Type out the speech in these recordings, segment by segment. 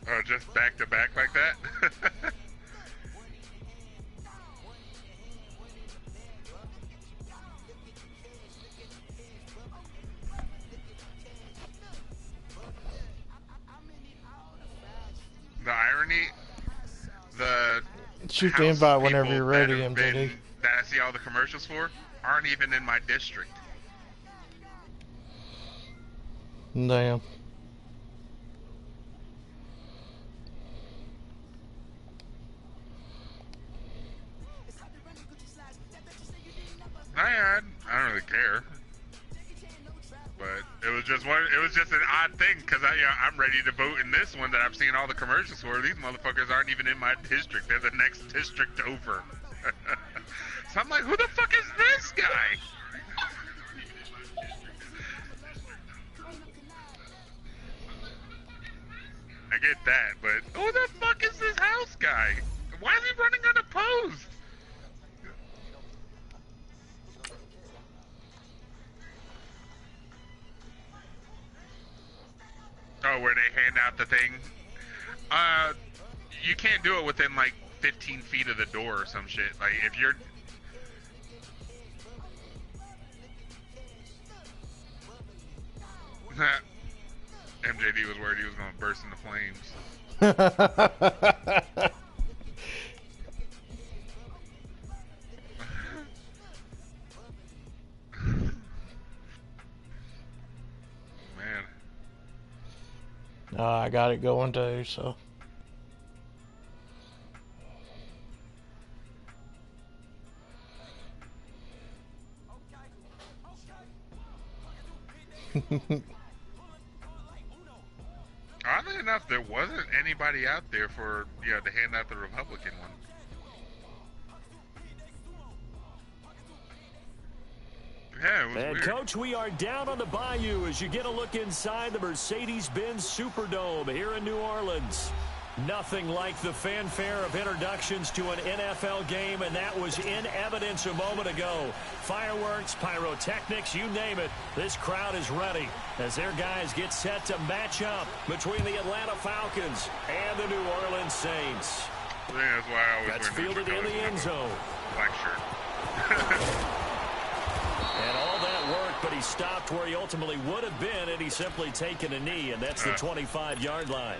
Oh, just back to back like that? The irony, the shoot the invite whenever you're ready, MJD. That I see all the commercials for aren't even in my district. Damn. I don't really care, but it was just one. It was just an odd thing because I'm ready to vote in this one that I'm seeing all the commercials for. These motherfuckers aren't even in my district. They're the next district over. So I'm like, who the fuck is this guy? I get that, but who the fuck is this house guy? Why is he running unopposed? Oh, where they hand out the thing? You can't do it within like 15 feet of the door or some shit. Like, if you're... MJD was worried he was going to burst into flames. Man. I got it going too, so. Oddly enough, there wasn't anybody out there for to hand out the Republican one. Yeah, it was and weird. Coach, we are down on the bayou as you get a look inside the Mercedes-Benz Superdome here in New Orleans. Nothing like the fanfare of introductions to an NFL game, and that was in evidence a moment ago. Fireworks, pyrotechnics, you name it. This crowd is ready as their guys get set to match up between the Atlanta Falcons and the New Orleans Saints. Yeah, that's why I always That's fielded in the end zone. Black shirt. And all that work, but he stopped where he ultimately would have been, and he's simply taken a knee, and that's the 25-yard line.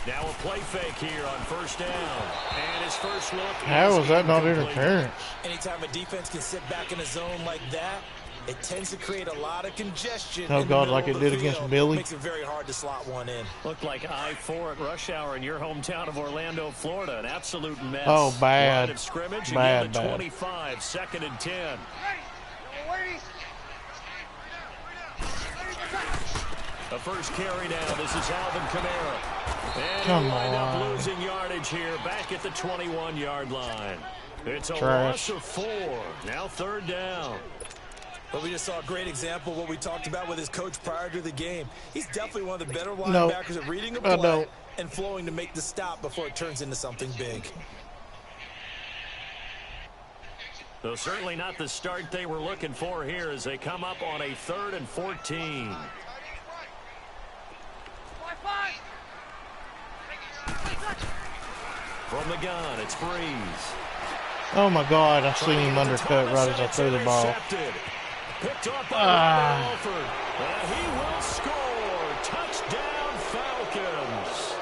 Now a play fake here on first down. And his first look. How is that not interference? Anytime a defense can sit back in a zone like that, it tends to create a lot of congestion. Oh, God, like it did against Billy. Makes it very hard to slot one in. Looked like I-4 at rush hour in your hometown of Orlando, Florida. An absolute mess. Oh, bad. Line of scrimmage, Bad, again at 25, second and 10. The first carry now. This is Alvin Kamara. And Come he wind up on. losing yardage here back at the 21-yard line. It's a Trash. loss of 4. Now third down. But we just saw a great example of what we talked about with his coach prior to the game. He's definitely one of the better linebackers at reading a play and flowing to make the stop before it turns into something big. So certainly not the start they were looking for here as they come up on a 3rd and 14. From the gun, it's Breeze. Oh my God, I seen him undercut right as I threw the ball. Picked up by Alford. And he will score. Touchdown, Falcons.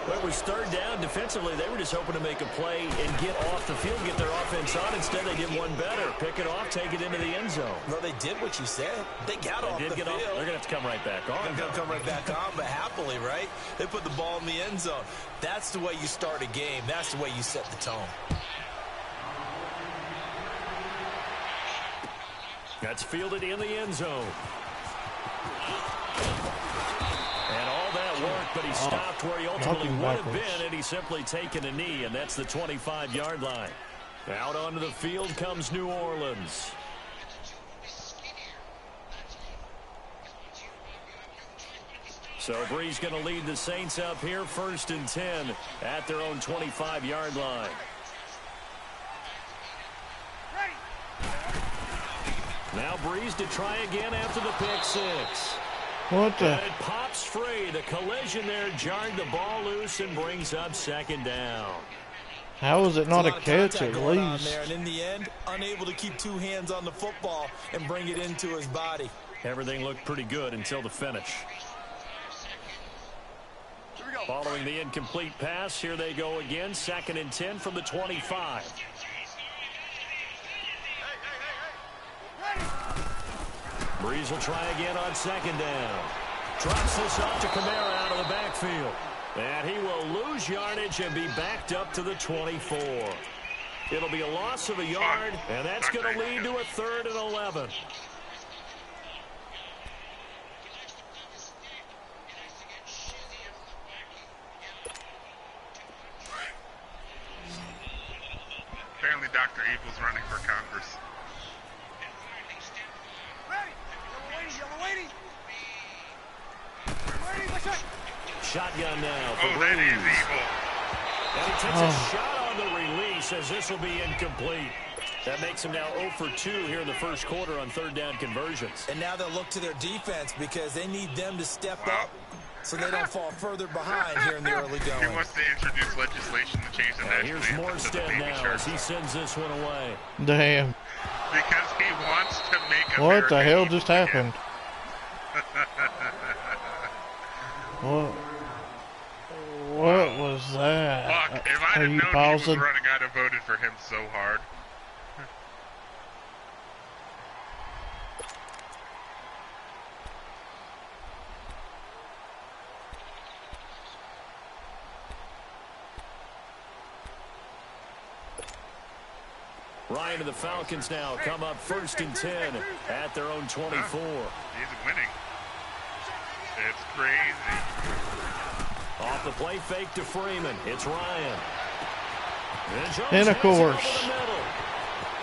Well, it was third down. Defensively, they were just hoping to make a play and get off the field, get their offense on. Instead, they did one better. Pick it off, take it into the end zone. Well, they did what you said. They got off the field. They're going to have to come right back on. They're going to come right back on, but happily, right? They put the ball in the end zone. That's the way you start a game. That's the way you set the tone. That's fielded in the end zone. And all that work, but he stopped where he ultimately would have been, and he's simply taken a knee, and that's the 25-yard line. Out onto the field comes New Orleans. So Brees going to lead the Saints up here, 1st and 10 at their own 25-yard line. Now Brees to try again after the pick six. What the? And it pops free. The collision there jarred the ball loose and brings up 2nd down. How is it not a catch at least? There, and in the end, unable to keep 2 hands on the football and bring it into his body. Everything looked pretty good until the finish. Following the incomplete pass, here they go again. 2nd and 10 from the 25. Brees will try again on 2nd down. Drops this off to Kamara out of the backfield. And he will lose yardage and be backed up to the 24. It'll be a loss of a yard, and that's going to lead to a 3rd and 11. Apparently Dr. Evil's running for Congress. Shotgun now for Oh, that is Brees. evil. And he takes a shot on the release as this will be incomplete. That makes him now 0 for 2 here in the 1st quarter on 3rd down conversions. And now they'll look to their defense because they need them to step up so they don't fall further behind here in the early going. He wants to introduce legislation to change the national Here's anthem to the Morstead baby now shark. as he sends this one away. Damn. Because he wants to make What the hell America just evil happened? What was that? Fuck, if I Are didn't you know he was pausing? running, I'd have voted for him so hard. Ryan and the Falcons now come up 1st and 10 at their own 24. He's winning. It's crazy. Off the play fake to Freeman. It's Ryan. And of course.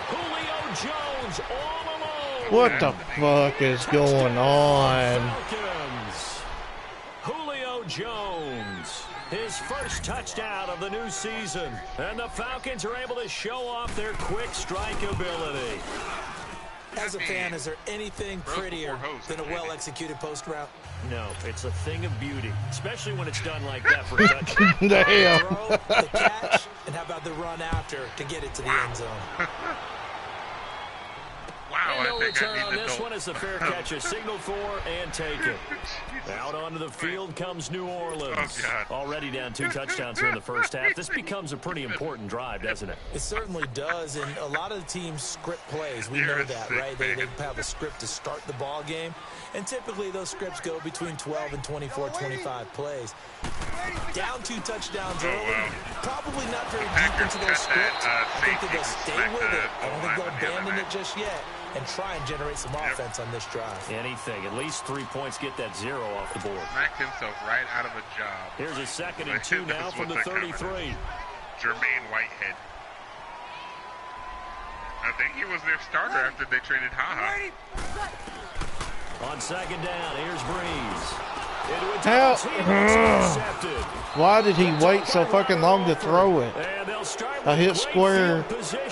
Julio Jones all alone. What the fuck is going on? Falcons. Julio Jones. His first touchdown of the new season. And the Falcons are able to show off their quick strike ability. As a fan, is there anything prettier than a well-executed post route? No, it's a thing of beauty, especially when it's done like that for a touchdown. Damn. Throw, the catch, and how about the run after to get it to the end zone? Wow, No I think return I on need this to one as the fair catch is signaled for and taken. Out onto the field comes New Orleans. Oh, God. Already down 2 touchdowns here in the first half. This becomes a pretty important drive, doesn't it? It certainly does, and a lot of the teams script plays. We know that, right? They have a script to start the ball game, and typically those scripts go between 12 and 24, 25 plays. Down 2 touchdowns early, probably not very deep into those scripts. I think that they'll stay with it. I don't think they'll abandon it just yet and try and generate some offense on this drive. Anything. At least 3 points get that 0 off the board. Smacked himself right out of a job. Here's a 2nd and 2 now from the 33. Jermaine Whitehead. I think he was their starter after they traded Ha-Ha. On 2nd down, here's Brees. Why did he wait so fucking long to throw it? I hit square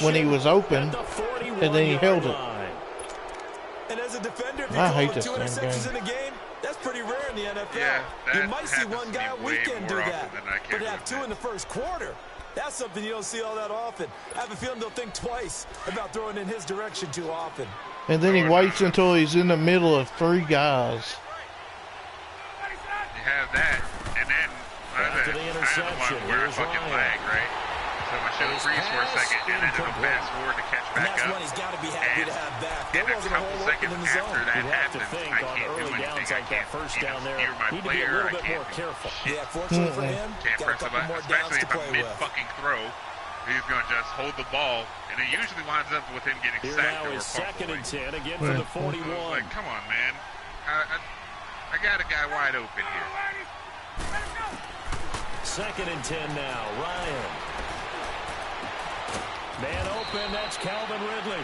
when he was open, and then he held it. And as a defender, if I hate you this throw 2 damn interceptions game. in a game, that's pretty rare in the NFL. Yeah, you might see happens one to guy me a way weekend do more that, often than I care but to have 2 admit. in the first quarter. That's something you don't see all that often. I have a feeling they'll think twice about throwing in his direction too often. And then he waits until he's in the middle of 3 guys. You have that, and then After the interception, where I here's fucking Ryan. lag, right? So I should have freeze for a second, and then it'll fast forward to catch And back that's up. one he's got to be happy to have back. There In a wasn't a couple hole open seconds in the zone. after that You'd have to happens, think I on can't do early anything. downs I like that can't, first you know, down there, steer my need to be a player. little I bit can't more do- careful. Yeah, fortunately for him, Can't got a press the couple button, more downs especially to if play I'm with. mid-fucking throw. He's going to just hold the ball, and it usually winds up with him getting Here sacked now or is 2nd and 10 again Right. from the 41. Like, come on, man. I got a guy wide open here. 2nd and 10 now. Ryan. Man open, that's Calvin Ridley.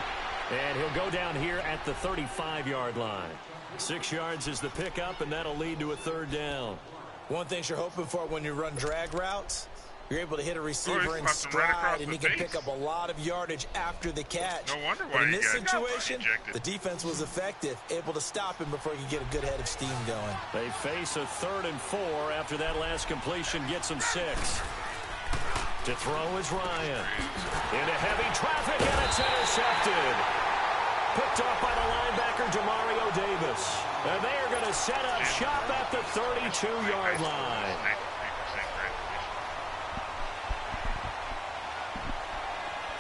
And he'll go down here at the 35-yard line. 6 yards is the pickup, and that'll lead to a 3rd down. One thing you're hoping for when you run drag routes, you're able to hit a receiver in stride, and he can pick up a lot of yardage after the catch. No wonder why but in this situation, the defense was effective, able to stop him before he could get a good head of steam going. They face a 3rd and 4 after that last completion gets him 6. To throw is Ryan. Into heavy traffic, and it's intercepted. Picked off by the linebacker, Demario Davis. And they are going to set up shop at the 32-yard line.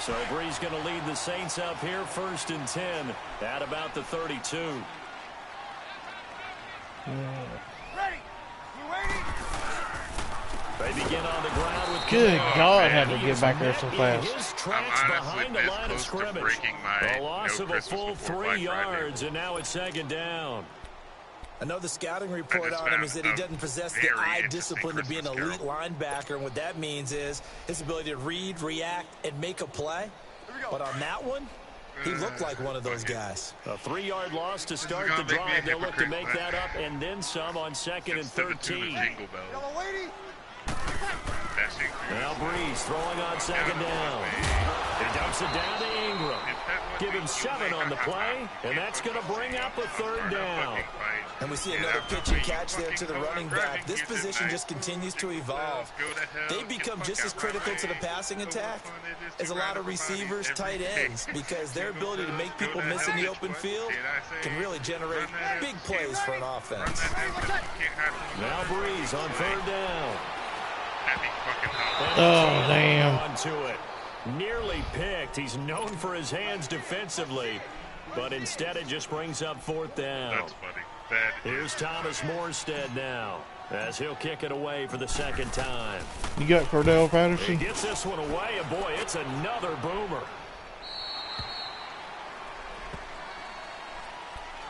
So Bree's going to lead the Saints up here, 1st and 10, at about the 32. Ready? You waiting? They begin on the ground with Good God, had to get back there so fast. His tracks behind the line of scrimmage. A loss of a full 3 yards, and now it's 2nd down. I know the scouting report on him is that he doesn't possess the eye discipline to be an elite linebacker, and what that means is his ability to read, react, and make a play. But on that one, he looked like one of those guys. A 3-yard loss to start the drive. They'll look to make that up and then some on 2nd and 13. Now Breeze throwing on 2nd down. He dumps it down to Ingram. Give him 7 on the play, and that's going to bring up a 3rd down. And we see another pitch and catch there to the running back. This position just continues to evolve. They become just as critical to the passing attack as a lot of receivers, tight ends, because their ability to make people miss in the open field can really generate big plays for an offense. Now Breeze on 3rd down. Oh, damn. Onto it. Nearly picked. He's known for his hands defensively, but instead it just brings up 4th down. That's funny. Here's Thomas Morstead now, as he'll kick it away for the 2nd time. You got Cordell Patterson? He gets this one away, and boy, it's another boomer.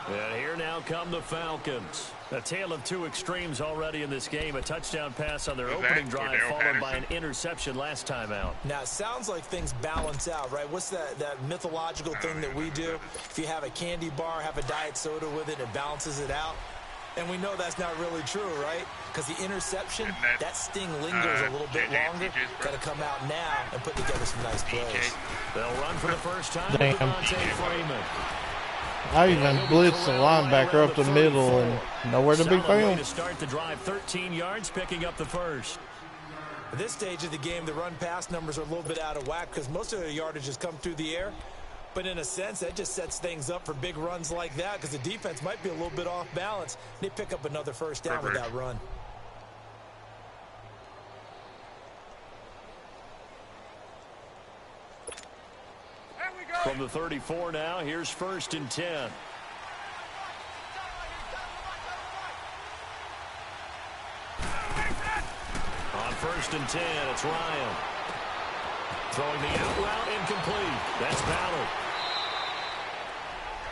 And here now come the Falcons. A tale of 2 extremes already in this game. A touchdown pass on their opening drive, followed by an interception last time out. Now, it sounds like things balance out, right? What's that mythological thing that we do? If you have a candy bar, have a diet soda with it, it balances it out. And we know that's not really true, right? Because the interception, that sting lingers a little bit longer. Got to come out now and put together some nice plays. They'll run for the first time. Damn. Devontae Freeman. I even blitzed the linebacker up the middle and nowhere to be found. To start the drive, 13 yards, picking up the 1st. At this stage of the game, the run-pass numbers are a little bit out of whack because most of their yardage has come through the air. But in a sense, that just sets things up for big runs like that because the defense might be a little bit off balance. They pick up another 1st down with that run. From the 34 now, here's 1st and 10. On 1st and 10, it's Ryan. Throwing the out route, incomplete. That's Ballard.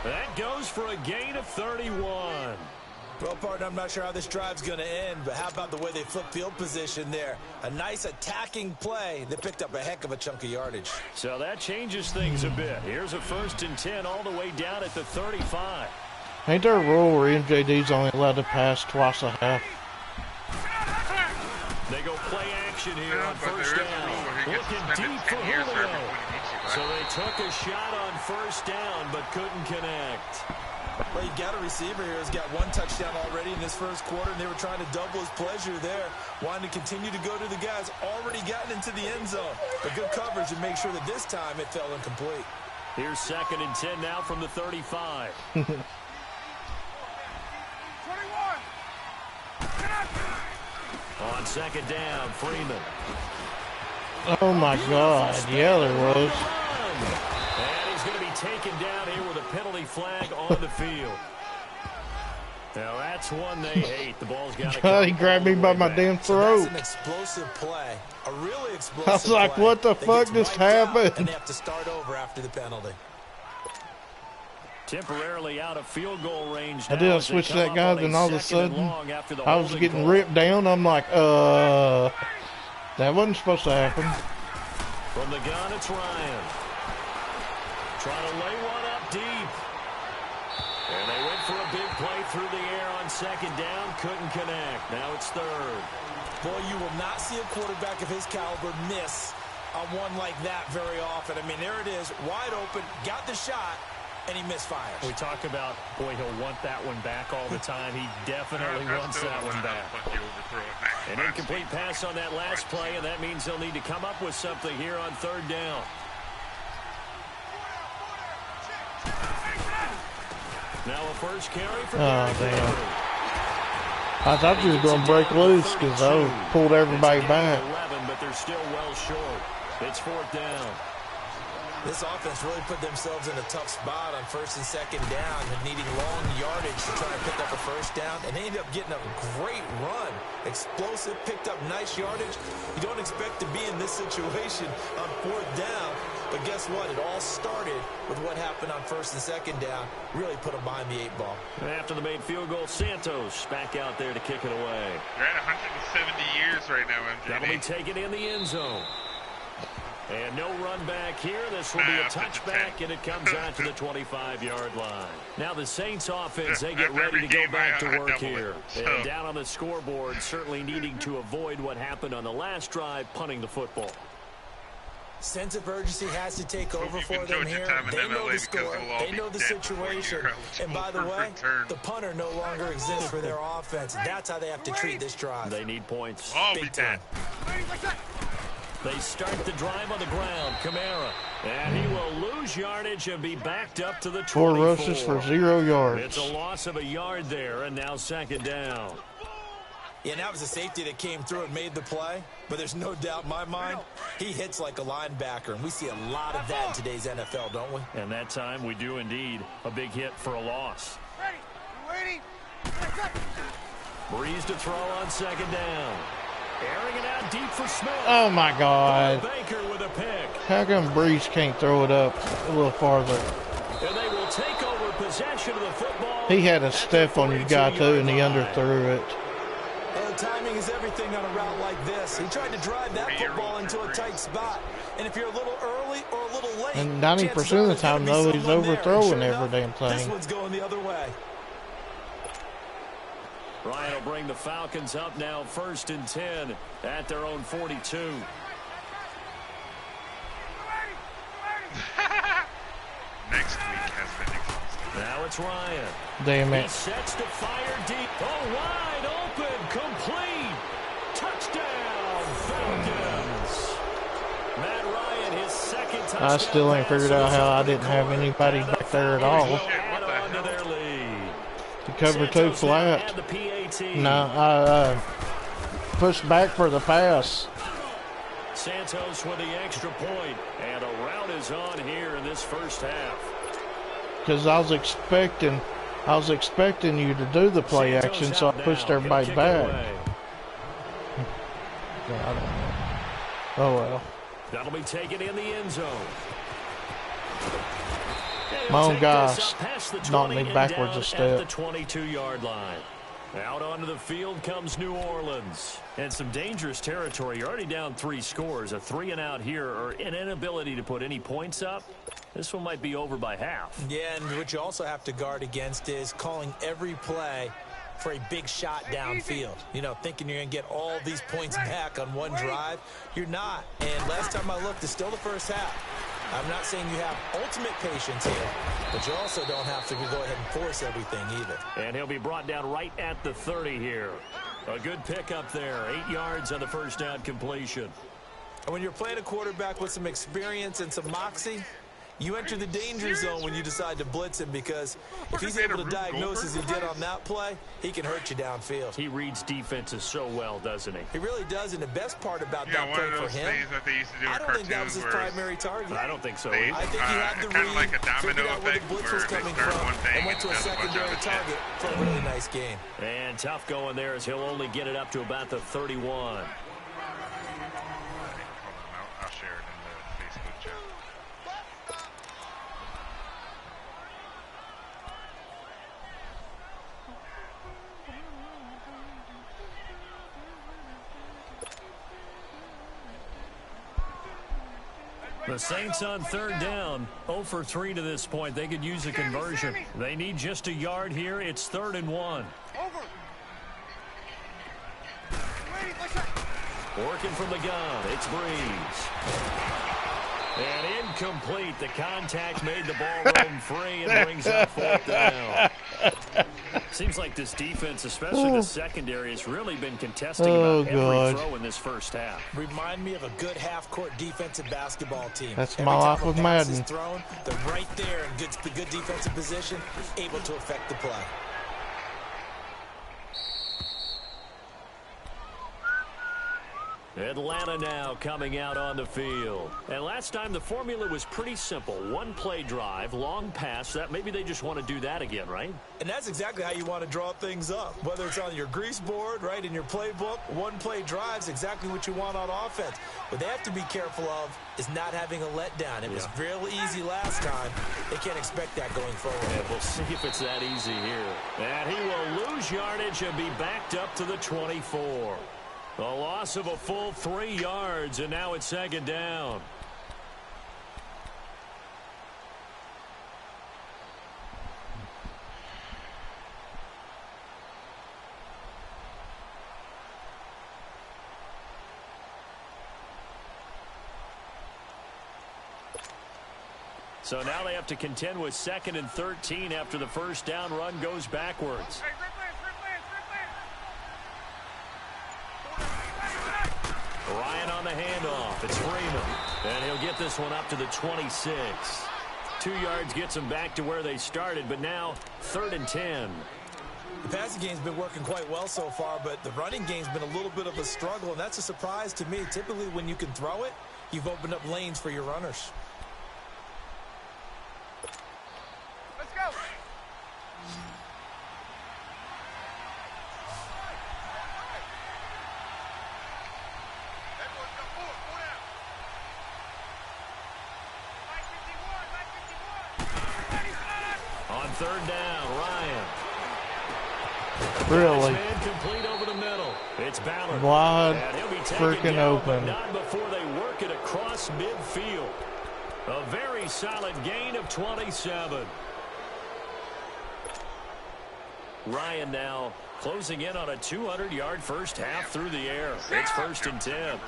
That goes for a gain of 31. Well, partner, I'm not sure how this drive's going to end, but how about the way they flip field position there? A nice attacking play that picked up a heck of a chunk of yardage. So that changes things a bit. Here's a 1st and 10 all the way down at the 35. Ain't there a rule where MJD's only allowed to pass twice a half? They go play action here on 1st down. Looking deep for Julio. So they took a shot on 1st down, but couldn't connect. Well, you got a receiver here who's got 1 touchdown already in this 1st quarter, and they were trying to double his pleasure there, wanting to continue to go to the guys already gotten into the end zone. But good coverage and make sure that this time it fell incomplete. Here's 2nd and 10 now from the 35. 21. On 2nd down, Freeman. Oh my God, yeah there was. And he's going to be taken down here with a penalty flag on the field. Now that's one they hate. The ball's got to God, he grabbed me by my damn throat. That's an explosive play. A really explosive I was like, play. what the fuck just happened? And they have to start over after the penalty. Temporarily out of field goal range. I did switch that guy, then all of a sudden I was getting ripped down. I'm like, that wasn't supposed to happen. From the gun, it's Ryan. Trying to lay one up deep. And they went for a big play through the air on second down. Couldn't connect. Now it's third. Boy, you will not see a quarterback of his caliber miss on one like that very often. I mean, there it is, wide open, got the shot, and he misfires. We talk about, boy, he'll want that one back all the time. He definitely wants that one back. An incomplete pass on that last play, and that means they'll need to come up with something here on third down. Now a first carry for damn. I thought you were going to break loose because I pulled everybody back. 11, but they're still well short. It's fourth down. This offense really put themselves in a tough spot on first and second down and needing long yardage to try and pick up a first down. And they ended up getting a great run. Explosive, picked up nice yardage. You don't expect to be in this situation on fourth down. But guess what? It all started with what happened on first and second down. Really put them behind the 8-ball. After the made field goal, Santos back out there to kick it away. They're at 170 years right now, MJD. That'll be taken in the end zone. And no run back here. This will be a touchback, and it comes out to the 25-yard line. Now the Saints offense, they get ready to go back to work here. And down on the scoreboard, certainly needing to avoid what happened on the last drive, punting the football. Sense of urgency has to take over for them here. They know the score. They know the situation. And by the way, the punter no longer exists for their offense. That's how they have to treat this drive. They need points. Big time. They start the drive on the ground. Kamara. And he will lose yardage and be backed up to the 24. 4 rushes for 0 yards. It's a loss of a yard there, and now second down. Yeah, and that was a safety that came through and made the play. But there's no doubt in my mind, he hits like a linebacker. And we see a lot of that in today's NFL, don't we? And that time we do indeed. A big hit for a loss. Ready? You waiting? Breeze to throw on second down. Airing it out deep for Smith. Oh, my God. Baker with a pick. How come Breeze can't throw it up a little farther? And they will take over possession of the football. He had a step on his guy, too, and he underthrew it. And timing is everything on a route like this. He tried to drive that football into a tight spot. And if you're a little early or a little late, and 90% of the time, though, he's overthrowing every damn thing. This one's going the other way. Ryan will bring the Falcons up now, 1st and 10 at their own 42. Next week has been exhausting. Now it's Ryan. Damn it. He sets to fire deep. Oh, wide open, complete. Touchdown, Falcons. Matt Ryan, his second touchdown. I still ain't figured out how I didn't have anybody back there at all. Add on to their lead. To cover 2 flat. No, I pushed back for the pass. Santos with the extra point, and a route is on here in this first half. Because I was expecting you to do the play action, so I pushed everybody back. I don't know. Oh well. That'll be taken in the end zone. My own guy knocked me backwards a step. At the 22-yard line. Out onto the field comes New Orleans. And some dangerous territory. You're already down 3 scores. A 3-and-out here, or an inability to put any points up. This one might be over by half. Yeah, and what you also have to guard against is calling every play for a big shot downfield. You know, thinking you're going to get all these points back on one drive. You're not. And last time I looked, it's still the first half. I'm not saying you have ultimate patience here, but you also don't have to go ahead and force everything either. And he'll be brought down right at the 30 here. A good pickup there. 8 yards on the first down completion. And when you're playing a quarterback with some experience and some moxie, you enter the danger zone when you decide to blitz him, because if he's able to diagnose as he did on that play, he can hurt you downfield. He reads defenses so well, doesn't he? He really does, and the best part about that play for him, I don't think that was his primary target. I don't think so. I think he had the read, like a domino figured out where the effect blitz was coming from, and went to a secondary target for a really nice game. And tough going there, as he'll only get it up to about the 31. I'll share it in the Facebook chat. The Saints on third down, 0 for 3 to this point. They could use a conversion. They need just a yard here. It's 3rd and 1. Over. Working from the gun, it's Breeze. And incomplete. The contact made the ball roam free and brings up 4th down. Seems like this defense, especially the secondary, has really been contesting about every throw in this first half. Remind me of a good half-court defensive basketball team. That's my life with Madden. Thrown, they're right there in good defensive position, able to affect the play. Atlanta now coming out on the field. And last time the formula was pretty simple. One play drive, long pass. That maybe they just want to do that again, right? And that's exactly how you want to draw things up. Whether it's on your grease board, right, in your playbook, one play drive's exactly what you want on offense. What they have to be careful of is not having a letdown. It was real easy last time. They can't expect that going forward. Yeah, we'll see if it's that easy here. And he will lose yardage and be backed up to the 24. A loss of a full 3 yards, and now it's 2nd down. So now they have to contend with 2nd and 13 after the first down run goes backwards. Ryan on the handoff. It's Freeman. And he'll get this one up to the 26. 2 yards gets them back to where they started, but now 3rd and 10. The passing game's been working quite well so far, but the running game's been a little bit of a struggle, and that's a surprise to me. Typically, when you can throw it, you've opened up lanes for your runners. Let's go. On 3rd down, Ryan. Really? Complete over the middle. It's Ballard. Wide And he'll be freaking taken down, but open. not before they work it across midfield. A very solid gain of 27. Ryan now closing in on a 200-yard first half through the air. It's 1st and 10.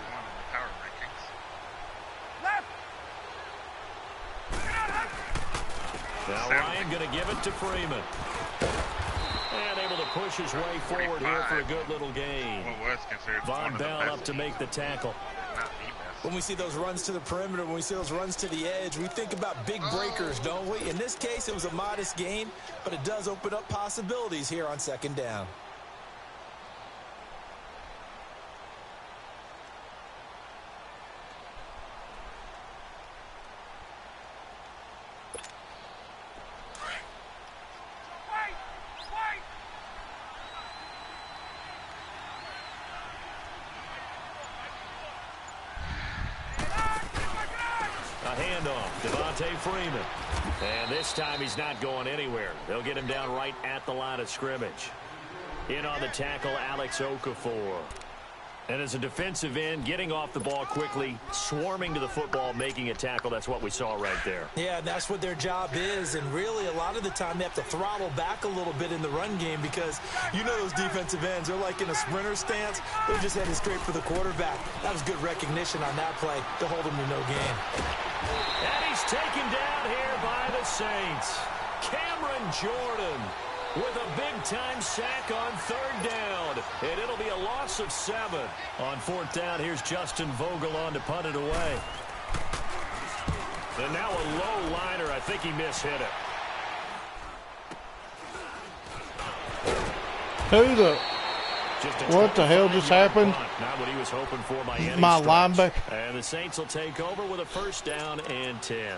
Now Ryan going to give it to Freeman. And able to push his way forward here for a good little gain. Von Bell up to make the tackle. When we see those runs to the perimeter, when we see those runs to the edge, we think about big breakers, don't we? In this case, it was a modest gain, but it does open up possibilities here on 2nd down. Freeman. And this time he's not going anywhere. They'll get him down right at the line of scrimmage. In on the tackle, Alex Okafor. And as a defensive end, getting off the ball quickly, swarming to the football, making a tackle. That's what we saw right there. Yeah, that's what their job is. And really, a lot of the time, they have to throttle back a little bit in the run game because you know those defensive ends, they're like in a sprinter stance. They're just heading straight for the quarterback. That was good recognition on that play to hold him to no gain. And he's taken down here by the Saints. Cameron Jordan with a big-time sack on 3rd down. And it'll be a loss of 7. On 4th down, here's Justin Vogel on to punt it away. And now a low liner. I think he mishit it. Who the... What the hell just happened? Not what he was hoping for by any My stretch. linebacker. And the Saints will take over with a 1st down and 10.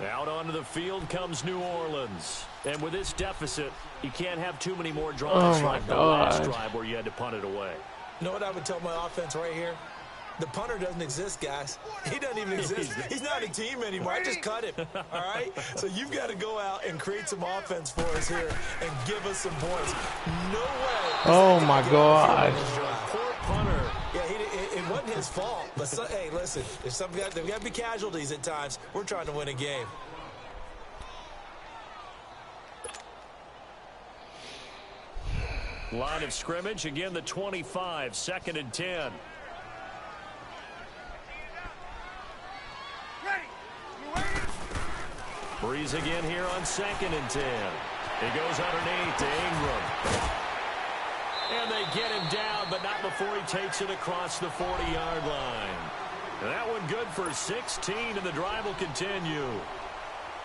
Out onto the field comes New Orleans. And with this deficit, you can't have too many more drives like the last drive where you had to punt it away. You know what I would tell my offense right here? The punter doesn't exist, guys. He doesn't even exist. He's not a team anymore. I just cut him, all right? So you've got to go out and create some offense for us here and give us some points. No way. Oh, my God. Poor punter. Yeah, wasn't his fault. But, hey, listen, there's got to be casualties at times. We're trying to win a game. Line of scrimmage, again the 25, 2nd and 10. Breeze again here on 2nd and 10. He goes underneath to Ingram. And they get him down, but not before he takes it across the 40-yard line. And that one good for 16, and the drive will continue.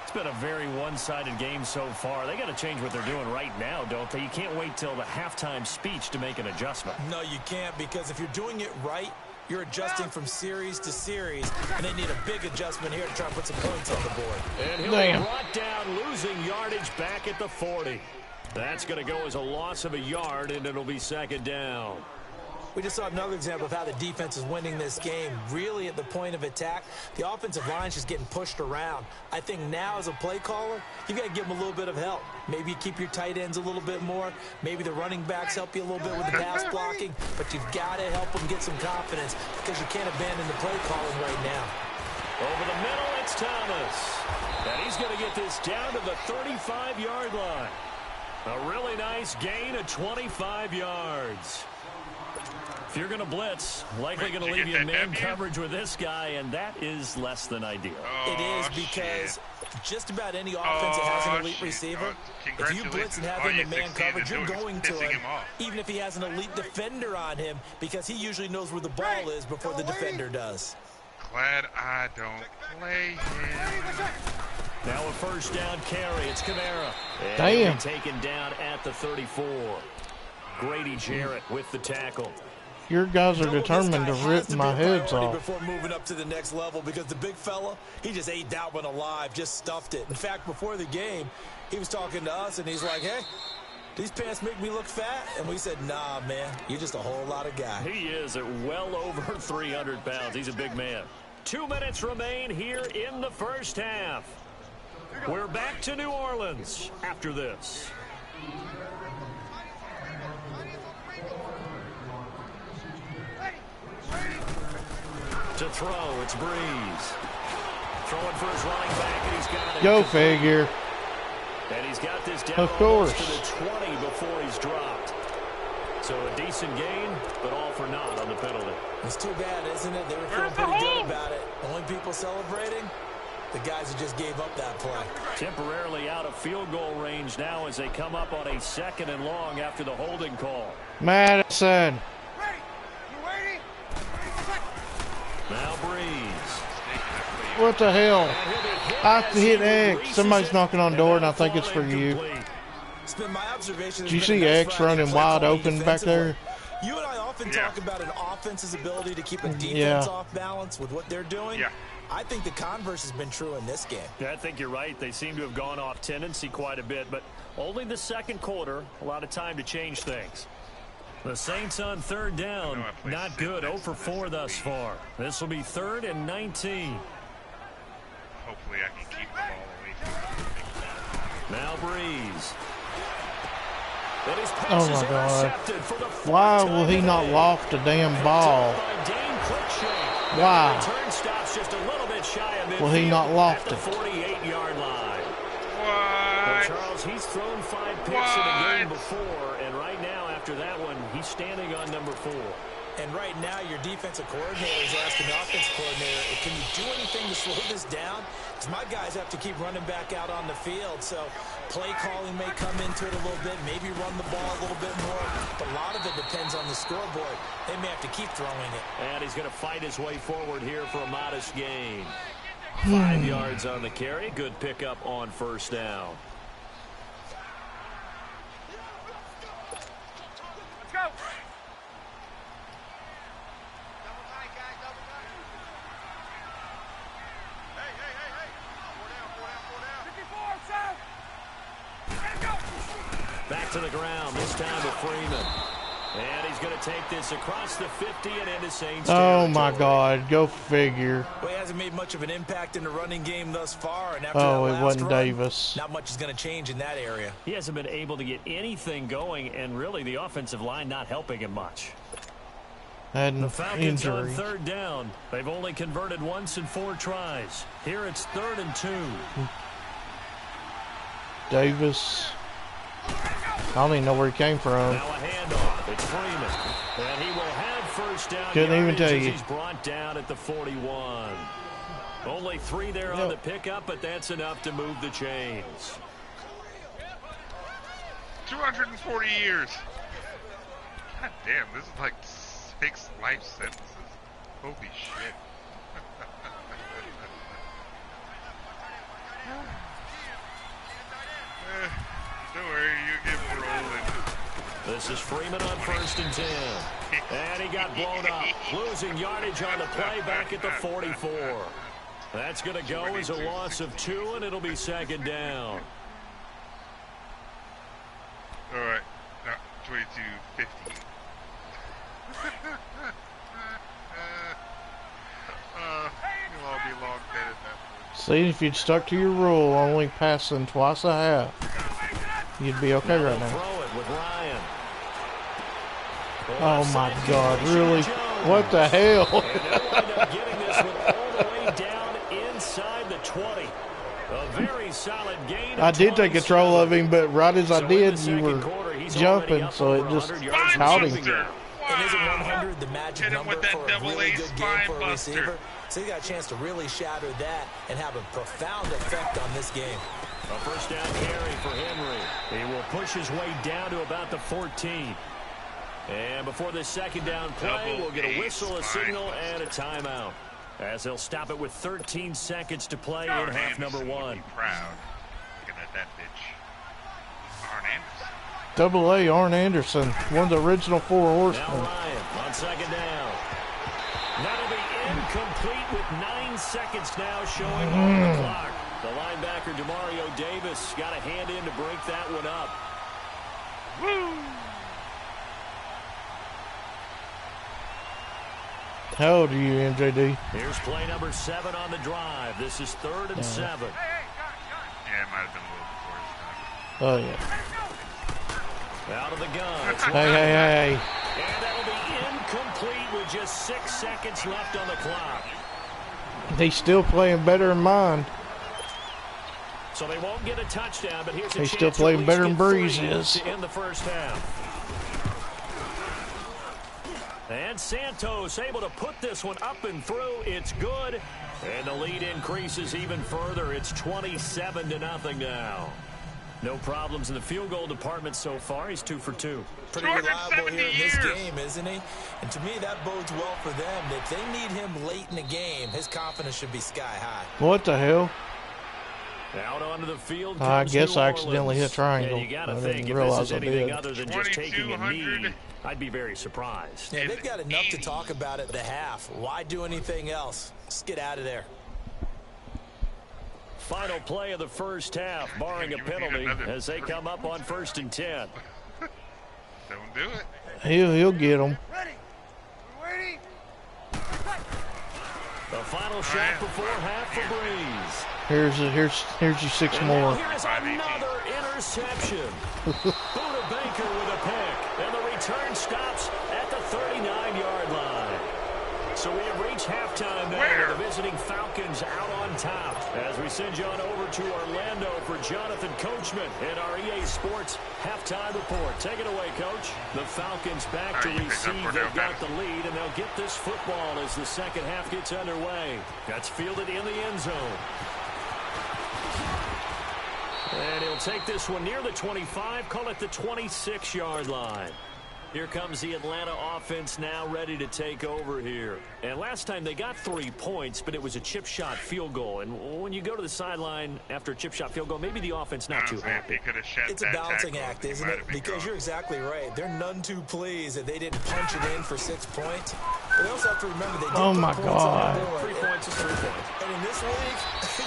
It's been a very one-sided game so far. They got to change what they're doing right now, don't they? You can't wait till the halftime speech to make an adjustment. No, you can't, because if you're doing it right, you're adjusting from series to series, and they need a big adjustment here to try and put some points on the board. And he'll be brought down, losing yardage back at the 40. That's going to go as a loss of a yard, and it'll be 2nd down. We just saw another example of how the defense is winning this game. Really, at the point of attack, the offensive line is just getting pushed around. I think now, as a play caller, you've got to give them a little bit of help. Maybe you keep your tight ends a little bit more. Maybe the running backs help you a little bit with the pass blocking. But you've got to help them get some confidence, because you can't abandon the play calling right now. Over the middle, it's Thomas. And he's going to get this down to the 35-yard line. A really nice gain of 25 yards. If you're going to blitz, likely going to leave you in man coverage with this guy, and that is less than ideal. It is, because just about any offense that has an elite receiver, if you blitz and have him in man coverage, you're going to him, even if he has an elite defender on him, because he usually knows where the ball is before the defender does. Glad I don't play him. Now a 1st down carry. It's Kamara. Damn. Taken down at the 34. Grady Jarrett with the tackle. Your guys are determined to rip my heads off. Before moving up to the next level, because the big fella, he just ate that one alive, just stuffed it. In fact, before the game, he was talking to us, and he's like, hey, these pants make me look fat? And we said, nah, man, you're just a whole lot of guy. He is at well over 300 pounds. He's a big man. 2 minutes remain here in the 1st half. We're back to New Orleans after this. To throw, it's Breeze. Throwing for his running back, and he's got it. Go figure. And he's got this down of course to the 20 before he's dropped. So a decent gain, but all for naught on the penalty. It's too bad, isn't it? They were feeling pretty good about it. Only people celebrating, the guys who just gave up that play. Temporarily out of field goal range now as they come up on a 2nd and long after the holding call. Madison. Now Breeze. What the hell? I hit X. Somebody's knocking on the door, and I think it's for you. It's been my observation. Did you see X running wide open back there? You and I often talk about an offense's ability to keep a defense off balance with what they're doing. Yeah. I think the converse has been true in this game. Yeah, I think you're right. They seem to have gone off tendency quite a bit, but only the 2nd quarter, a lot of time to change things. The Saints on 3rd down, not good, 0 for 4 thus far. This will be 3rd and 19. Hopefully I can keep the ball away. Now Breeze. Oh my God. Why will he not loft the damn ball? Why will he not loft it? 48-yard line. What? Well, Charles, he's thrown 5 picks in a game before, and right now after that one, he's standing on number 4. And right now, your defensive coordinator is asking the offensive coordinator, can you do anything to slow this down? Because my guys have to keep running back out on the field. So play calling may come into it a little bit, maybe run the ball a little bit more. But a lot of it depends on the scoreboard. They may have to keep throwing it. And he's going to fight his way forward here for a modest gain. 5 yards on the carry. Good pickup on 1st down. Let's go. Back to the ground, this time to Freeman. And he's going to take this across the 50 and into Saints territory. Oh my God, go figure. Well, he hasn't made much of an impact in the running game thus far. And after Oh, that it last wasn't run, Davis. not much is going to change in that area. He hasn't been able to get anything going, and really the offensive line not helping him much. had The an Falcons on injury. third down. They've only converted once in 4 tries. Here it's 3rd and 2. Davis. I don't even know where he came from. Now a handoff. It's Freeman. And he will have first down. Couldn't even tell you. He's brought down at the 41. Only 3 there on the pickup, but that's enough to move the chains. 240 years. God damn, this is like 6 life sentences. Holy shit. Don't worry, you get rolling. This is Freeman on 1st and 10. And he got blown up. Losing yardage on the play back at the 44. That's going to go as a loss of 2, and it'll be 2nd down. All right, 22-50. You'll all be long dead at that point. See, if you'd stuck to your rule, only passing twice a half, you'd be okay right now. Throw it with Ryan. Oh my God, really? What the hell? And they'll end up getting this one all the way down inside the 20. A very solid gain. I did take control of him, but right as I did, you were jumping, so it just caught him. And isn't 100 the magic number with that for a double really A good game spine for a buster. receiver? So he got a chance to really shatter that and have a profound effect on this game. A first down carry for Henry. He will push his way down to about the 14. And before this 2nd down play, we'll get a whistle, a signal, and a timeout. As they'll stop it with 13 seconds to play in half number 1. Proud. Looking at that bitch. Arn Anderson. Double A, Arn Anderson, one of the original 4 Now horsemen. Ryan on 2nd down. That'll be incomplete with 9 seconds now showing on the clock. The linebacker, Demario Davis, got a hand in to break that one up. Woo! How old are you, MJD? Here's play number 7 on the drive. This is 3rd and 7. Yeah, it might have been a Oh, little before his time. yeah. Out of the gun. Hey. And that'll be incomplete with just 6 seconds left on the clock. He's still playing better than mine. So they won't get a touchdown, but here's a He's chance still to playing at least better get than Breeze 3 is. to end the first half. And Santos able to put this one up and through. It's good. And the lead increases even further. It's 27-0 now. No problems in the field goal department so far. He's 2 for 2. Pretty reliable here in this game, isn't he? And to me, that bodes well for them. If they need him late in the game, his confidence should be sky high. What the hell? Out onto the field. I guess New I accidentally Orleans. hit triangle. Yeah, you got to I think didn't if realize this is I anything did. other than just taking a knee, 2200. I'd be very surprised. Yeah, they've got enough to talk about at the half. Why do anything else? Just get out of there. Final play of the first half, barring a penalty, as they come up on 1st and 10. Don't do it. He'll get him. Ready. We're waiting. The final shot before half for Breeze. Here's your 6 And more. now here's another interception. Buda Baker with a pick, and the return stops at the 39-yard line. So we have reached halftime now with the visiting Falcons out on top. As we send you on over to Orlando for Jonathan Coachman in our EA Sports halftime report. Take it away, Coach. The Falcons back to receive. They've got the lead, and they'll get this football as the second half gets underway. That's fielded in the end zone. And he'll take this one near the 25, call it the 26-yard line. Here comes the Atlanta offense now ready to take over here. And last time they got 3 points, but it was a chip shot field goal. And when you go to the sideline after a chip shot field goal, maybe the offense not too happy. It's a balancing act, isn't it? Because you're exactly right. They're none too pleased that they didn't punch it in for 6 points. But they also have to remember they did Oh put my points on the God. board. 3 points is 3 points. And in this league,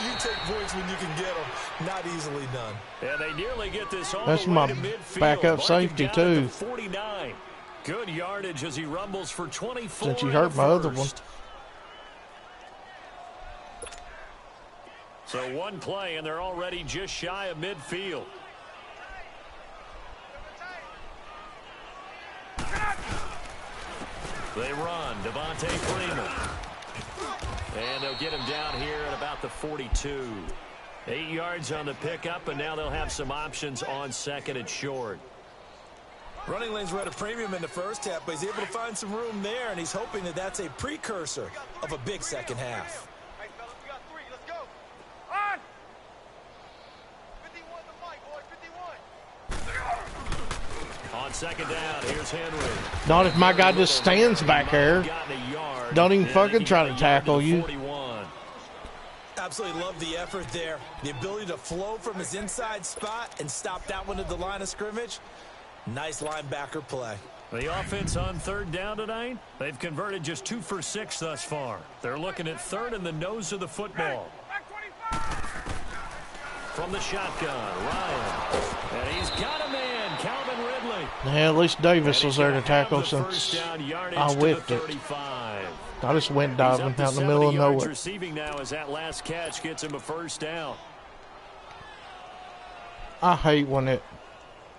you take points when you can get them. Not easily done. And they nearly get this all That's the way my to midfield. backup Mark it safety, down at the too. 49. Good yardage as he rumbles for 24. Since you hurt my other one. So one play, and they're already just shy of midfield. They run. Devontae Freeman. And they'll get him down here at about the 42. 8 yards on the pickup, and now they'll have some options on second and short. Running lanes were at a premium in the first half, but he's able to find some room there, and he's hoping that that's a precursor of a big second half. Hey, fellas, we got 3. Let's go. On! 51 to Mike, boy, 51. On second down, here's Henry. Not if my guy just stands back there. Don't even fucking try to tackle you. Absolutely love the effort there. The ability to flow from his inside spot and stop that one at the line of scrimmage. Nice linebacker play. The offense on third down tonight, they've converted just 2 for 6 thus far. They're looking at third in the nose of the football. From the shotgun, Ryan. And he's got a man, Calvin Ridley. Yeah, at least Davis was there to tackle since I whipped it. I just went diving out in the middle of nowhere. Receiving now as that last catch gets him a first down. I hate when it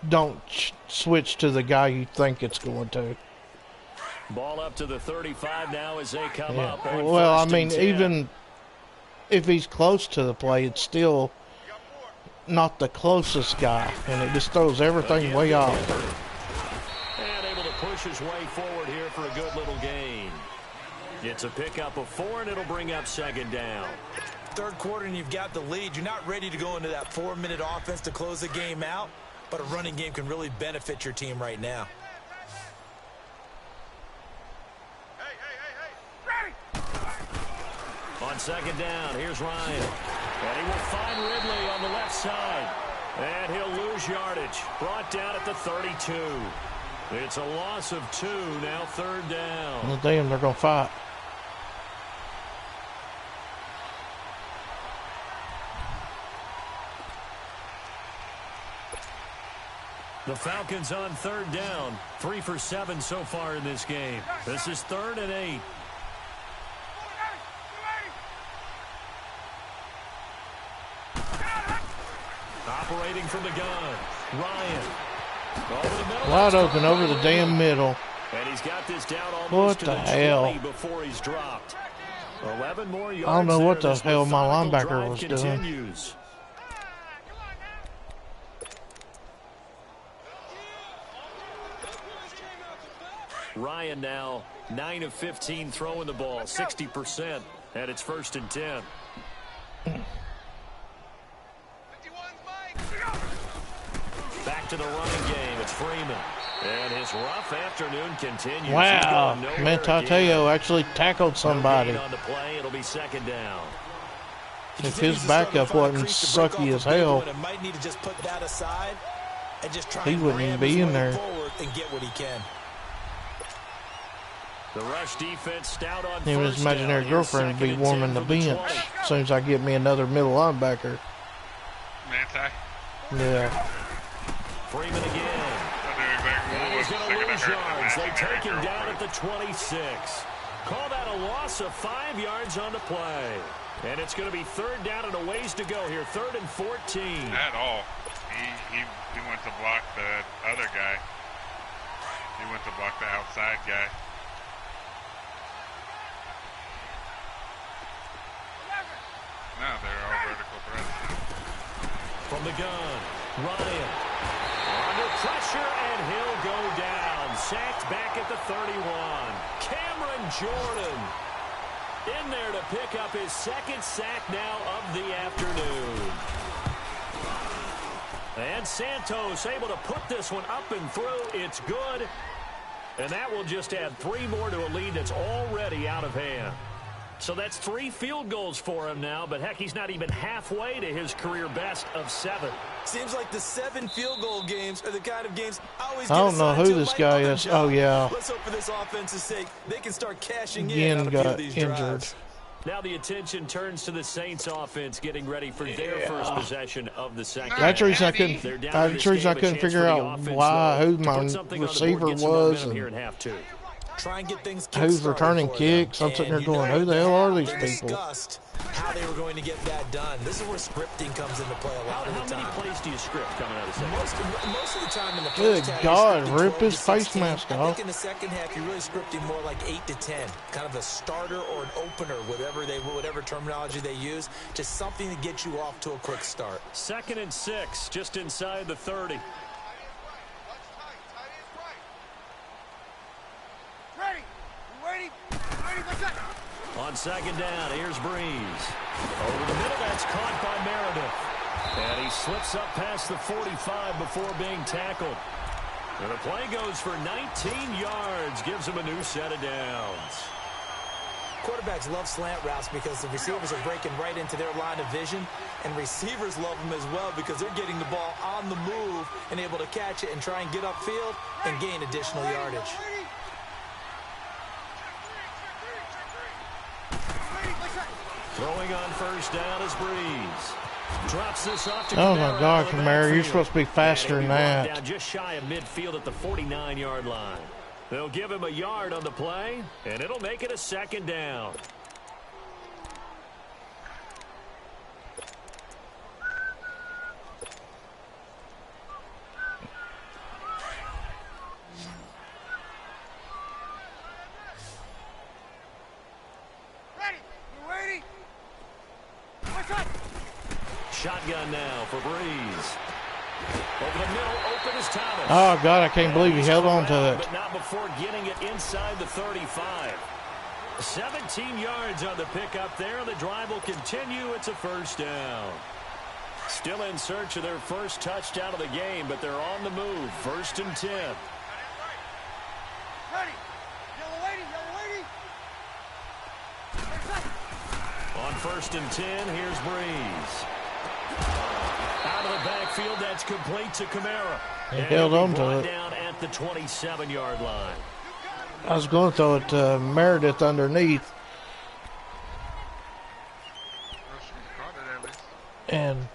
don't switch to the guy you think it's going to. Ball up to the 35 now as they come up. Well, I mean, even if he's close to the play, it's still not the closest guy, and it just throws everything way off. And able to push his way forward here for a good little gain. It's a pickup of 4, and it'll bring up second down. Third quarter, and you've got the lead. You're not ready to go into that 4-minute offense to close the game out, but a running game can really benefit your team right now. Ready! On second down, here's Ryan. And he will find Ridley on the left side. And he'll lose yardage. Brought down at the 32. It's a loss of 2, now third down. Well, damn, they're going to fight. The Falcons on third down. 3 for 7 so far in this game. This is 3rd and 8. Operating from the gun. Ryan. Over the middle. Wide open over the damn middle. And he's got this down almost What the hell? before he's dropped. 11 more yards. I don't know what the This hell my methodical linebacker drive was doing. continues. Ryan now 9 of 15 throwing the ball, 60%, and it's 1st and 10. Back to the running game. It's Freeman. And his rough afternoon continues. Wow, Mentateo actually tackled somebody. On the play, it'll be second down. If his backup wasn't sucky as hell, Might need to just put that aside and just try he wouldn't even be in there. And get what he can. The rush defense stout on Him and his first down. imaginary Here's girlfriend would be 2nd and warming 10 the from bench 20. as soon as I get me another middle linebacker. Manti. Yeah. Freeman again. And he's going to lose yards. They take him down at the 26. Call that a loss of 5 yards on the play. And it's going to be third down and a ways to go here. 3rd and 14. At all. He went to block the other guy. He went to block the outside guy. No, they're all vertical threats. From the gun, Ryan. Under pressure, and he'll go down. Sacked back at the 31. Cameron Jordan in there to pick up his 2nd sack now of the afternoon. And Santos able to put this one up and through. It's good. And that will just add 3 more to a lead that's already out of hand. So that's 3 field goals for him now, but heck, he's not even halfway to his career best of 7. Seems like the 7 field goal games are the kind of games I always I don't know who this guy is. Oh, yeah. Let's hope for this offense's sake they can start cashing Again, in on a few of got these injured. drives. Now the attention turns to the Saints offense getting ready for their first possession of the second. That's the reason I couldn't. They're down That's to this the reason I game, a couldn't chance figure for the out offense, why though, who to my put something on the board, receiver get some was, momentum and here in half 2. Try and get things who's kick-started returning for them. kicks. I'm sitting there And going, you who the hell are these they people? discussed how how they were going to get that done. This is where scripting comes into play a lot of the time. How many plays do you script coming out of the second? Most of the time in the Good first half, God, you're scripting rip 12 his to face 16. mask I off. think in the second half, you're really scripting more like 8 to 10, kind of a starter or an opener, whatever terminology they use, just something to get you off to a quick start. 2nd and 6, just inside the 30. Ready. Ready. Ready. What's up? On 2nd down, here's Breeze. Over the middle, that's caught by Meredith. And he slips up past the 45 before being tackled. And the play goes for 19 yards, gives him a new set of downs. Quarterbacks love slant routes because the receivers are breaking right into their line of vision, and receivers love them as well because they're getting the ball on the move and able to catch it and try and get upfield and gain additional yardage. Throwing on 1st down is Breeze. Drops this off to Oh Kamara. my God, Kamara, you're supposed to be faster than that. Down just shy of midfield at the 49-yard line. They'll give him a yard on the play, and it'll make it a 2nd down. Ready. You ready? What's up? Shotgun now for Breeze. Over the middle, open is Thomas. Oh God, I can't believe he held on to it. But not before getting it inside the 35. 17 yards on the pickup there. The drive will continue. It's a 1st down. Still in search of their first touchdown of the game, but they're on the move. 1st and 10. Ready. Yellow lady. Yellow lady. What's up? On 1st and 10, here's Breeze. Out of the backfield, that's complete to Kamara. He held on to it. Down at the 27-yard line. I was going to throw it to Meredith underneath. And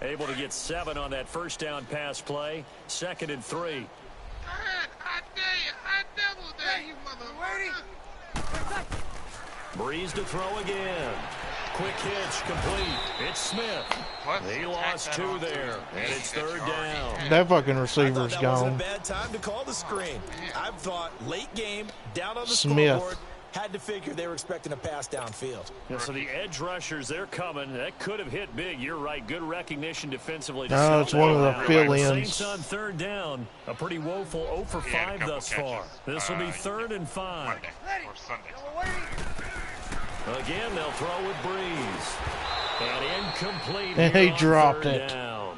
able to get 7 on that 1st down pass play. 2nd and 3. I dare you. I double dare you, motherfucker. Breeze to throw again. Quick hitch, complete. It's Smith. He lost 2 there, and it's 3rd down. that fucking receiver's That wasn't a gone. bad time to call the screen. I thought late game, down on the Smith. scoreboard, had to figure they were expecting a pass downfield. Yeah, so the edge rushers, they're coming. That could have hit big. You're right. Good recognition defensively. To No, it's one of the fill-ins. Saints on 3rd down. A pretty woeful 0 for 5 thus far. This will be 3rd and 5. Monday or Sunday. Yellow lady. Again, they'll throw with Breeze. And incomplete. And here he on dropped 3rd it. Down.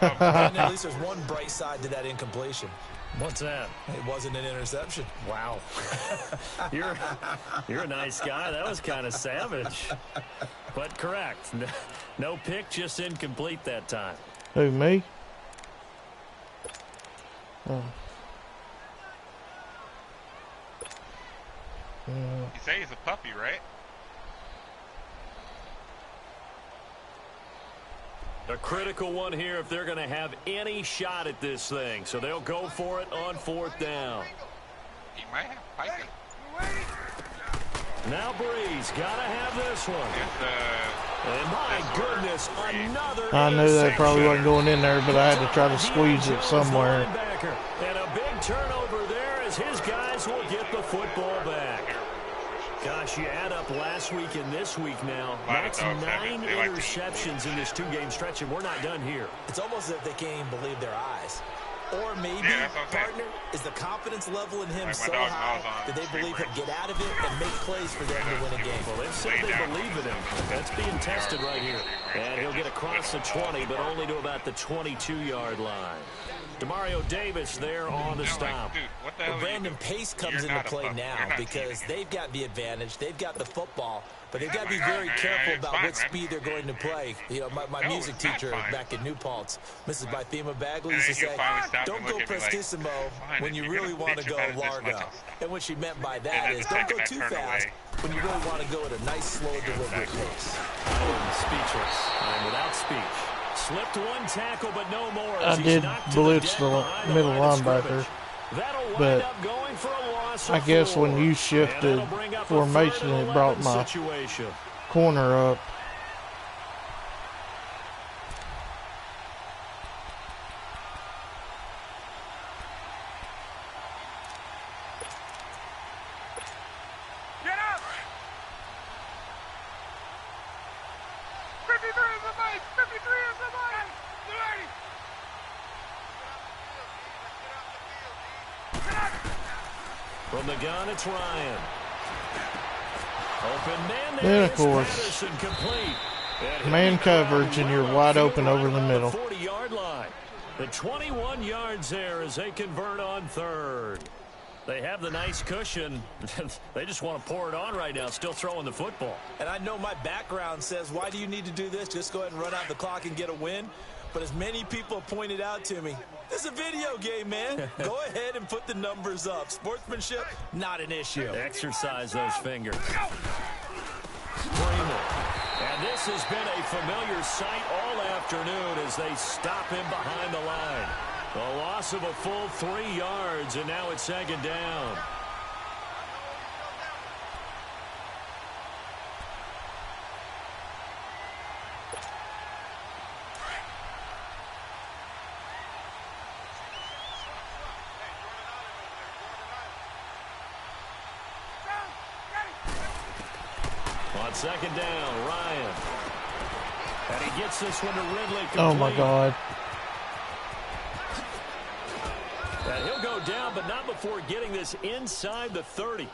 And at least there's one bright side to that incompletion. What's that? It wasn't an interception. Wow. You're a nice guy. That was kind of savage. But correct. No pick, just incomplete that time. Who, me? Oh. You say he's a puppy, right? A critical one here if they're going to have any shot at this thing. So they'll go for it on 4th down. He might have Piken. Now Breeze got to have this one. And my goodness, another I knew that probably wasn't interception. going in there, but I had to try to squeeze it somewhere. Linebacker. And a big turnover there as his guys will get the football back. Gosh, you add up last week and this week now. That's 9 interceptions in this 2-game stretch, and we're not done here. It's almost as if they can't even believe their eyes. Or maybe, Yeah, that's what I'm saying. partner, is the confidence level in him Like my so dog high Miles on that they Street believe he'll Race. get out of it and make plays for them to win a game. Well, they've said they believe in him. That's being tested right here. And he'll get across the 20, but only to about the 22-yard line. Demario Davis there on the stop. Dude, what the hell Well, are you Brandon doing? Pace comes You're into not a play puppy. now You're not because teasing. they've got the advantage. They've got the football, but they've got to be my God, very man, careful it's about fine, what man. speed they're going to play. You know, my No, music it's not teacher fine. back in New Paltz, Mrs. Bythema Bagley, And used to then say, you finally stop don't and go look at me like, prestissimo fine, when if you you're really gonna want to bitch go about it this much, largo. I'll stop. And what she meant by And that then is the don't go second I too turn fast away, when you really want to go at a nice, slow, deliberate pace. I'm speechless. I'm without speech. Slipped one tackle, but no more. I as he's did knocked to blitz deck the behind middle line of linebacker. scrimmage. but I guess when you shifted formation, it brought my corner up. From the gun, it's Ryan. Open man. Then, of course, man coverage, and you're wide open over the middle. 40-yard line. The 21 yards there as they convert on third. They have the nice cushion. They just want to pour it on right now, still throwing the football. And I know my background says, why do you need to do this? Just go ahead and run out the clock and get a win. But as many people pointed out to me, this is a video game, man. Go ahead and put the numbers up. Sportsmanship, not an issue. Exercise those fingers. Freeman. And this has been a familiar sight all afternoon as they stop him behind the line. A loss of a full 3 yards, and now it's second down. On second down, Ryan. And he gets this one to Ridley. Complete. Oh, my God. And he'll go down, but not before getting this inside the 30.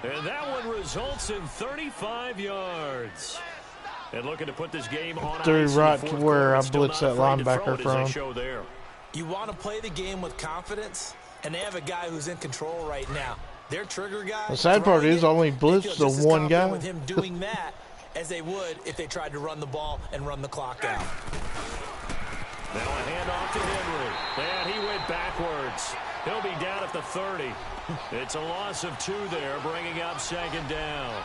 And that one results in 35 yards. And looking to put this game on threw ice right to where I blitzed that linebacker from. You want to play the game with confidence, and they have a guy who's in control right now. Their trigger guy. The sad part is I only blitzed the one guy. With him doing that as they would if they tried to run the ball and run the clock out. Now a handoff to Henry. And he went backwards. He'll be down at the 30. It's a loss of 2 there, bringing up second down.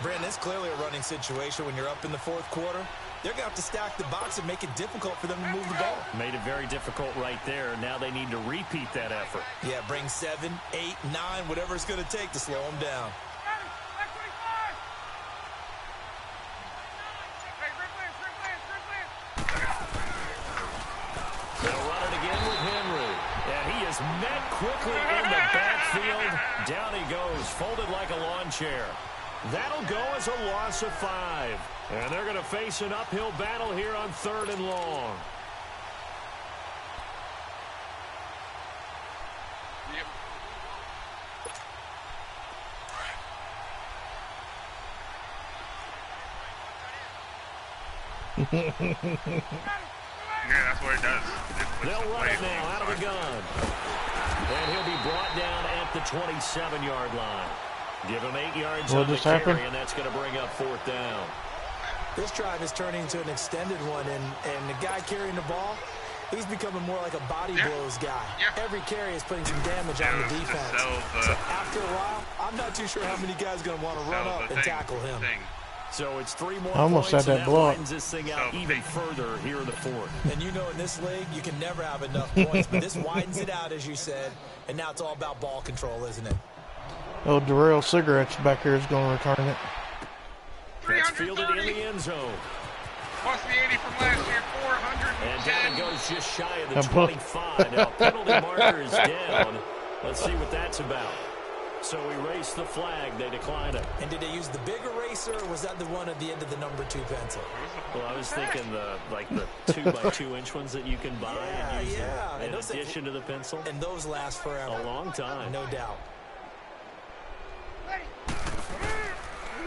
Brandon, it's clearly a running situation when you're up in the fourth quarter. They're going to have to stack the box and make it difficult for them to move the ball. Made it very difficult right there. Now they need to repeat that effort. Yeah, bring 7, 8, 9, whatever it's going to take to slow them down. They'll run it again with Henry. And he is met quickly in the backfield. Down he goes, folded like a lawn chair. That'll go as a loss of 5. And they're going to face an uphill battle here on 3rd and long. Yeah, that's what it does. They'll run it now out of the gun. And he'll be brought down at the 27-yard line. Give him 8 yards on the carry, and that's going to bring up 4th down. This drive is turning into an extended one, and the guy carrying the ball, he's becoming more like a body blows guy. Every carry is putting some damage on the defense. So after a while, I'm not too sure how many guys are going to want to run up and tackle him. So it's 3 more I almost points, had that block. Widens this thing out even further here in the 4th. And you know in this league, you can never have enough points, but this widens it out, as you said, and now it's all about ball control, isn't it? Oh, Darrell Cigarettes back here is going to return it. That's fielded in the end zone. Plus the 80 from last year, 410. And down it goes just shy of the 25. Now penalty marker is down. Let's see what that's about. So erase the flag. They decline it. And did they use the big eraser, or was that the one at the end of the number 2 pencil? Well, I was thinking the 2x2-inch ones that you can buy and use in addition to the pencil. And those last forever. A long time. No doubt.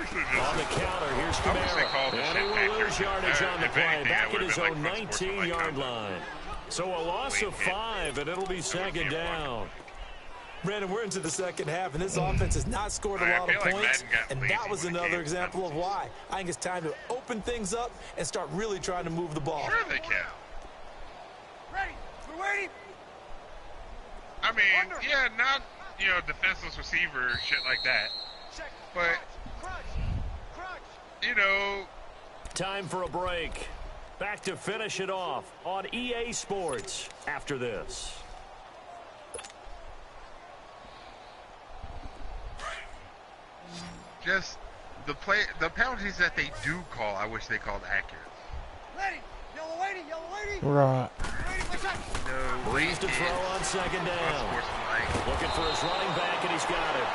On the counter, here's Kamara. And he will lose yardage on the play. Back at his own 19-yard line. So a loss of 5, and it'll be second down. Brandon, we're into the second half, and this offense has not scored a lot of points, and that was another example of why. I think it's time to open things up and start really trying to move the ball. Sure they can. Ready. We're waiting. I mean, yeah, not, defenseless receiver, shit like that. But, Time for a break. Back to finish it off on EA Sports after this. Just the penalties that they do call, I wish they called accurate. Lady, yellow lady, yellow lady. Right. Lady, what's that? No. Breeze to throw on second down. Looking for his running back, and he's got it.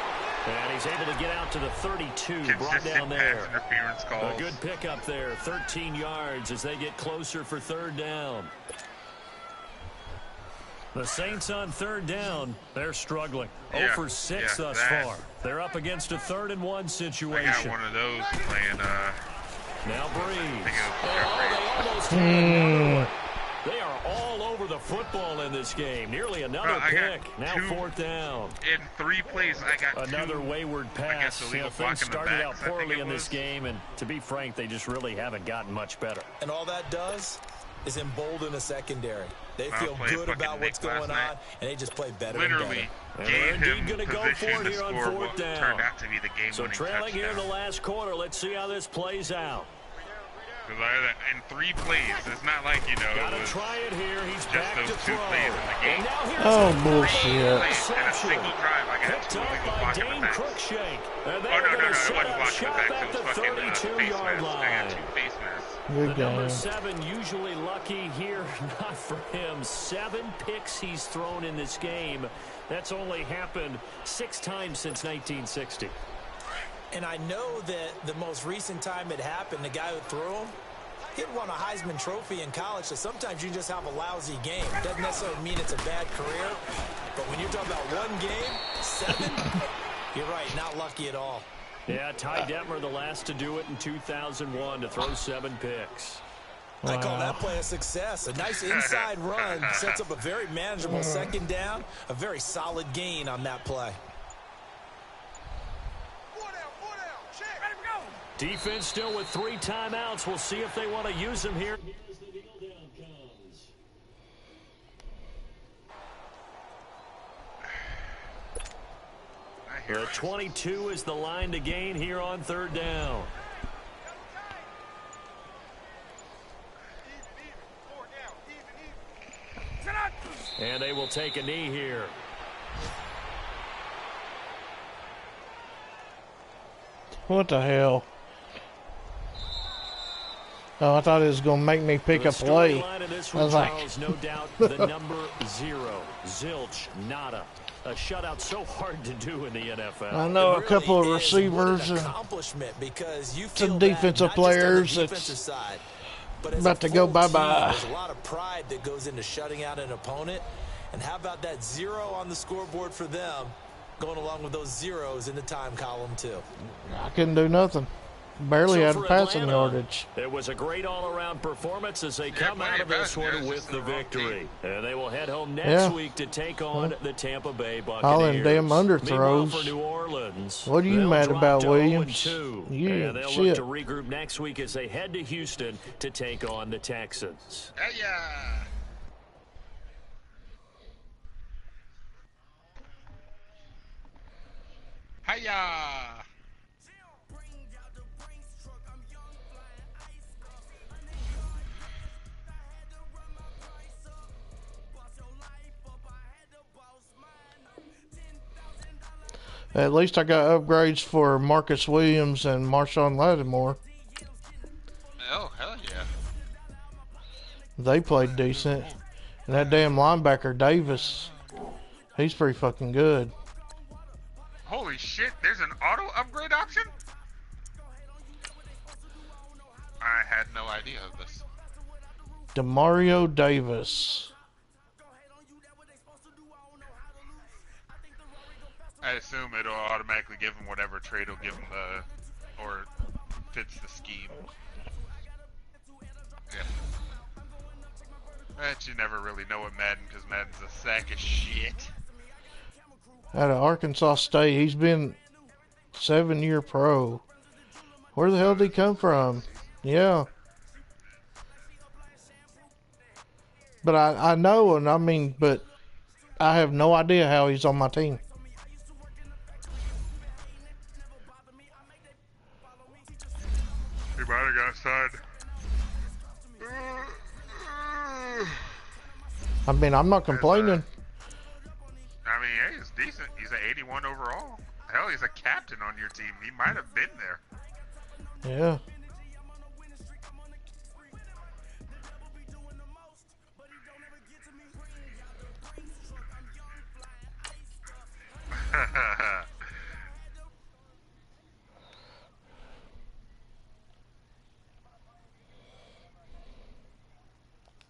And he's able to get out to the 32, brought down there. Interference calls. A good pickup there, 13 yards as they get closer for third down. The Saints on third down, they're struggling. 0 for 6 thus far. They're up against a 3rd and 1 situation. I got one of those playing, now Breeze. They almost had They are all over the football in this game. Nearly another pick. Now 4th down. In 3 plays, I got another wayward pass. Things started out poorly in this game, and to be frank, they just really haven't gotten much better. And all that does is embolden a secondary. They feel good about what's going on, and they just play better and better. And they're indeed going to go for it here on 4th down. Turned out to be the game-winning so trailing here in the last quarter. Let's see how this plays out. In 3 plays, it's not like, you know, gotta try it here. He's just back those to 2 throw. plays in the game. Oh, bullshit. In a single drive, I got 2 illegal blocking the backs. And Oh, no, it wasn't blocking the shot backs. at It the was fucking 32-yard line. I got 2 face masks. Good The number game. 7 usually lucky here, not for him. 7 picks he's thrown in this game. That's only happened 6 times since 1960. And I know that the most recent time it happened, the guy who threw him, he won a Heisman Trophy in college, so sometimes you just have a lousy game. Doesn't necessarily mean it's a bad career, but when you're talking about 1 game, 7, you're right, not lucky at all. Yeah, Ty Detmer, the last to do it in 2001, to throw 7 picks. I call that play a success. A nice inside run sets up a very manageable 2nd down, a very solid gain on that play. 4 down, check, ready to go. Defense still with 3 timeouts. We'll see if they want to use them here. The 22 is the line to gain here on 3rd down. And they will take a knee here. What the hell? Oh, I thought it was going to make me pick a play. I was like, no doubt the number 0, zilch, nada. A shutout so hard to do in the NFL. I know a couple of receivers and some defensive players that's about to go bye-bye. There's a lot of pride that goes into shutting out an opponent. And how about that 0 on the scoreboard for them, going along with those 0s in the time column, too? I couldn't do nothing. Barely had passing yardage. It was a great all-around performance as they come out of this one with the victory. And they will head home next week to take on the Tampa Bay Buccaneers. All them damn underthrows. For New Orleans, what are you mad about, Williams? And they'll look to regroup next week as they head to Houston to take on the Texans. Hey-ya! Hiya! At least I got upgrades for Marcus Williams and Marshawn Lattimore. Oh, hell yeah. They played decent. And that damn linebacker, Davis, he's pretty fucking good. Holy shit, there's an auto upgrade option? I had no idea of this. Demario Davis. I assume it'll automatically give him whatever trade will give him the, or fits the scheme. Yeah. But you never really know with Madden because Madden's a sack of shit. Out of Arkansas State, he's been 7-year pro. Where the hell did he come from? Yeah. But I know, and I mean, but I have no idea how he's on my team. He might have got signed. I mean, I'm not complaining. I mean, hey, it's decent. He's an 81 overall. Hell, he's a captain on your team. He might have been there. Yeah.